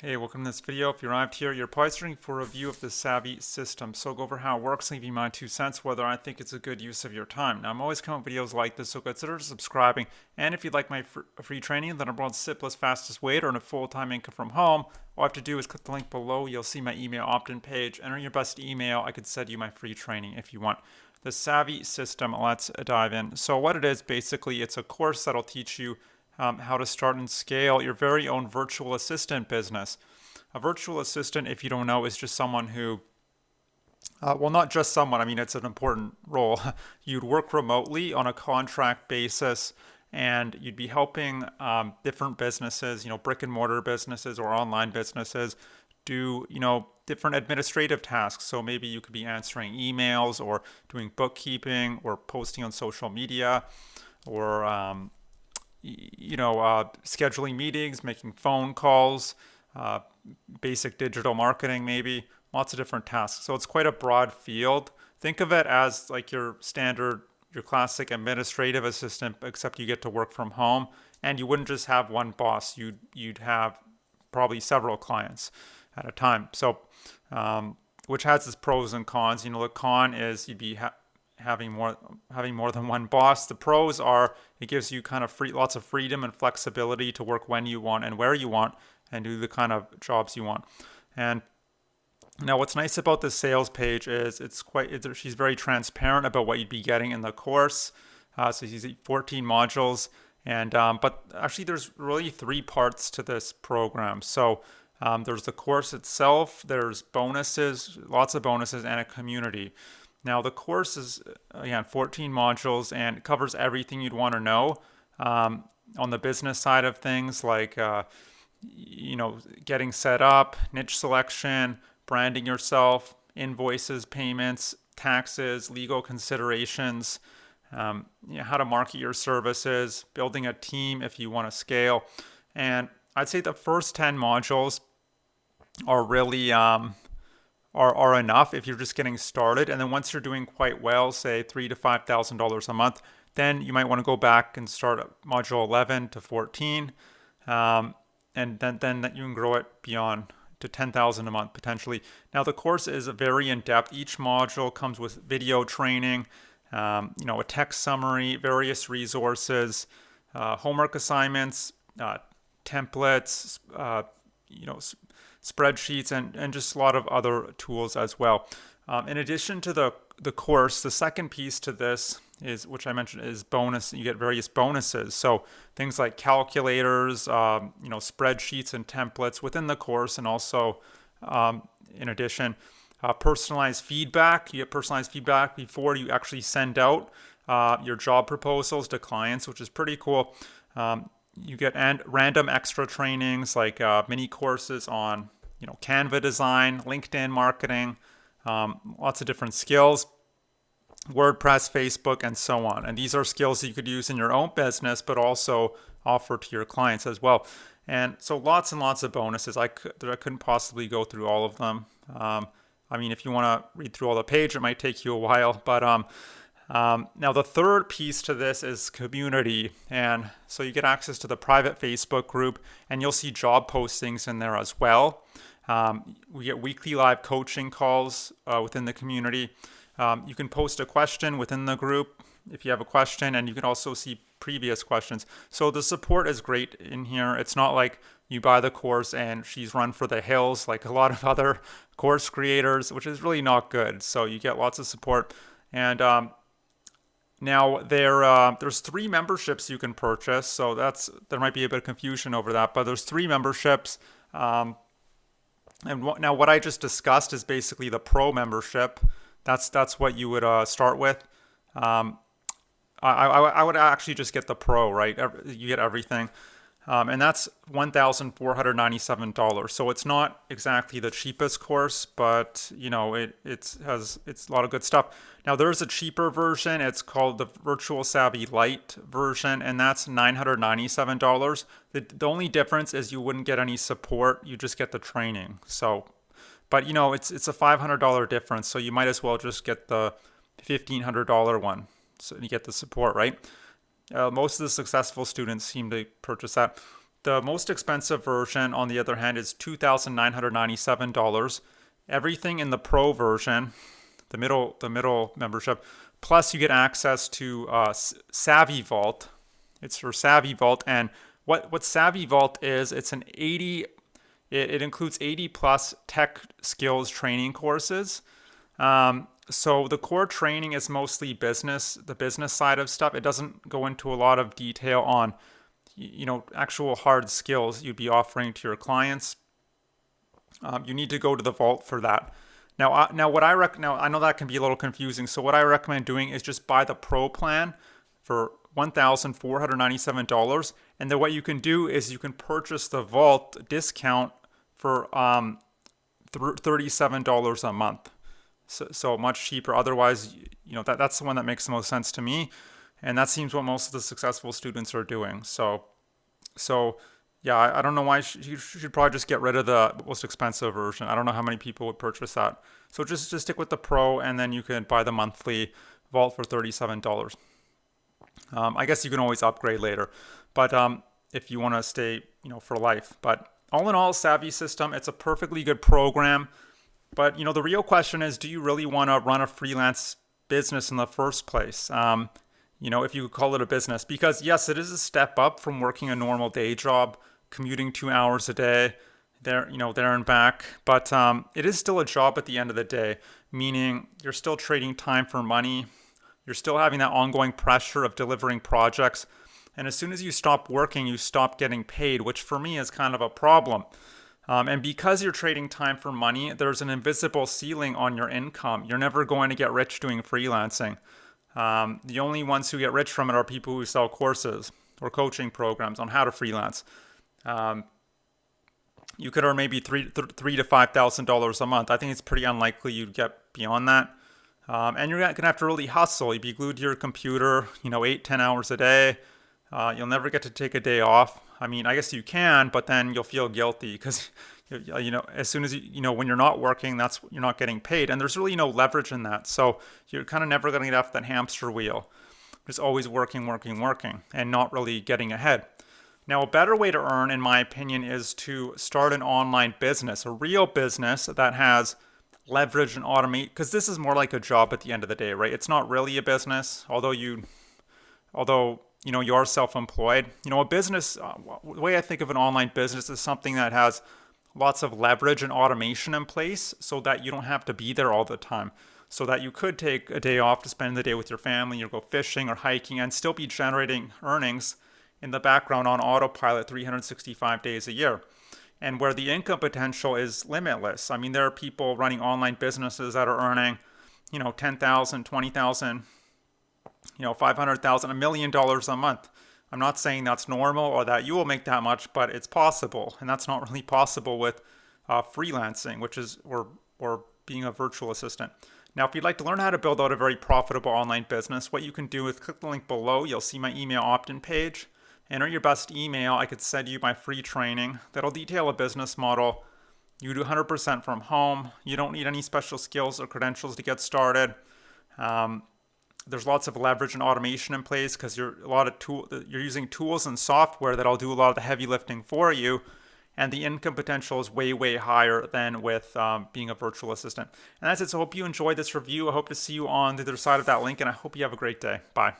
Hey, welcome to this video. If you arrived here, you're probably searching for a review of the Savvy system. So I'll go over how it works and give you my 2 cents, whether I think it's a good use of your time. Now, I'm always coming up with videos like this, so consider subscribing. And if you'd like my free training, the number one simplest, fastest way to earn a full-time income from home, all I have to do is click the link below. You'll see my email opt-in page. Enter your best email. I could send you my free training if you want. The Savvy system, let's dive in. So what it is, basically, it's a course that'll teach you how to start and scale your very own virtual assistant business. A virtual assistant, if you don't know, is just someone who, well, not just someone, I mean, it's an important role. You'd work remotely on a contract basis and you'd be helping different businesses, brick and mortar businesses or online businesses do, different administrative tasks. So maybe you could be answering emails or doing bookkeeping or posting on social media or scheduling meetings, making phone calls, basic digital marketing, maybe lots of different tasks. So it's quite a broad field. Think of it as like your standard, your classic administrative assistant, except you get to work from home, and you wouldn't just have one boss. You'd have probably several clients at a time. So, which has its pros and cons. The con is you'd be having more than one boss. The pros are it gives you kind of lots of freedom and flexibility to work when you want and where you want and do the kind of jobs you want. And now what's nice about the sales page is she's very transparent about what you'd be getting in the course. So she's 14 modules, and but actually there's really 3 parts to this program. So there's the course itself, there's bonuses, lots of bonuses, and a community. Now the course is, again, 14 modules and it covers everything you'd want to know on the business side of things, like getting set up, niche selection, branding yourself, invoices, payments, taxes, legal considerations, how to market your services, building a team if you want to scale. And I'd say the first 10 modules are really are enough if you're just getting started. And then once you're doing quite well, say $3,000 to $5,000 a month, then you might want to go back and start at module 11 to 14. And then you can grow it beyond to 10,000 a month potentially. Now the course is very in-depth. Each module comes with video training, a text summary, various resources, homework assignments, templates, spreadsheets, and just a lot of other tools as well. In addition to the course, the second piece to this is, which I mentioned, is bonus. You get various bonuses. So things like calculators, spreadsheets and templates within the course, and also, in addition, personalized feedback. You get personalized feedback before you actually send out your job proposals to clients, which is pretty cool. You get random extra trainings like mini courses on, Canva design, LinkedIn marketing, lots of different skills, WordPress, Facebook, and so on. And these are skills that you could use in your own business, but also offer to your clients as well. And so lots and lots of bonuses. I couldn't possibly go through all of them. If you want to read through all the page, it might take you a while. But now the third piece to this is community. And so you get access to the private Facebook group, and you'll see job postings in there as well. We get weekly live coaching calls within the community. You can post a question within the group if you have a question, and you can also see previous questions. So the support is great in here. It's not like you buy the course and she's run for the hills like a lot of other course creators, which is really not good. So you get lots of support. And now there's 3 memberships you can purchase. So there might be a bit of confusion over that, but there's 3 memberships. And now what I just discussed is basically the pro membership. That's what you would start with. I would actually just get the pro, right? You get everything. And that's $1,497. So it's not exactly the cheapest course, but it's a lot of good stuff. Now there's a cheaper version. It's called the Virtual Savvy Lite version, and that's $997. The only difference is you wouldn't get any support. You just get the training. So, but it's a $500 difference. So you might as well just get the $1,500 one. So you get the support, right? Most of the successful students seem to purchase that. The most expensive version, on the other hand, is $2,997. Everything in the Pro version, the middle membership, plus you get access to Savvy Vault. It's for Savvy Vault, and what Savvy Vault is, it's an 80. It includes 80 plus tech skills training courses. So the core training is mostly business, the business side of stuff. It doesn't go into a lot of detail on, actual hard skills you'd be offering to your clients. You need to go to the vault for that. Now what now I know that can be a little confusing. So what I recommend doing is just buy the Pro plan for $1,497, and then what you can do is you can purchase the vault discount for $37 a month. So much cheaper. Otherwise, that's the one that makes the most sense to me, and that seems what most of the successful students are doing. So yeah, I don't know why you should probably just get rid of the most expensive version. I don't know how many people would purchase that. So just stick with the Pro, and then you can buy the monthly vault for $37. I guess you can always upgrade later, but if you want to stay, for life. But all in all, Savvy System, it's a perfectly good program. But the real question is, do you really want to run a freelance business in the first place? If you could call it a business, because yes, it is a step up from working a normal day job, commuting 2 hours a day, there and back. But it is still a job at the end of the day, meaning you're still trading time for money. You're still having that ongoing pressure of delivering projects. And as soon as you stop working, you stop getting paid, which for me is kind of a problem. And because you're trading time for money, there's an invisible ceiling on your income. You're never going to get rich doing freelancing. The only ones who get rich from it are people who sell courses or coaching programs on how to freelance. You could earn maybe $3,000 to $5,000 a month. I think it's pretty unlikely you'd get beyond that. And you're gonna have to really hustle. You'd be glued to your computer, 8, 10 hours a day. You'll never get to take a day off. I mean, I guess you can, but then you'll feel guilty because, as soon as when you're not working, you're not getting paid, and there's really no leverage in that. So you're kind of never going to get off that hamster wheel, just always working, and not really getting ahead. Now, a better way to earn, in my opinion, is to start an online business, a real business that has leverage and automate, because this is more like a job at the end of the day, right? It's not really a business, although you are self-employed. A business, the way I think of an online business is something that has lots of leverage and automation in place so that you don't have to be there all the time. So that you could take a day off to spend the day with your family or go fishing or hiking and still be generating earnings in the background on autopilot 365 days a year. And where the income potential is limitless. I mean, there are people running online businesses that are earning, $10,000, $20,000, $500,000, $1 million a month. I'm not saying that's normal or that you will make that much, but it's possible, and that's not really possible with freelancing, which is or being a virtual assistant. Now, if you'd like to learn how to build out a very profitable online business, what you can do is click the link below. You'll see my email opt-in page. Enter your best email. I could send you my free training that'll detail a business model. You do 100% from home. You don't need any special skills or credentials to get started. There's lots of leverage and automation in place because you're using tools and software that'll do a lot of the heavy lifting for you, and the income potential is way, way higher than with being a virtual assistant. And that's it. So I hope you enjoyed this review. I hope to see you on the other side of that link, and I hope you have a great day. Bye.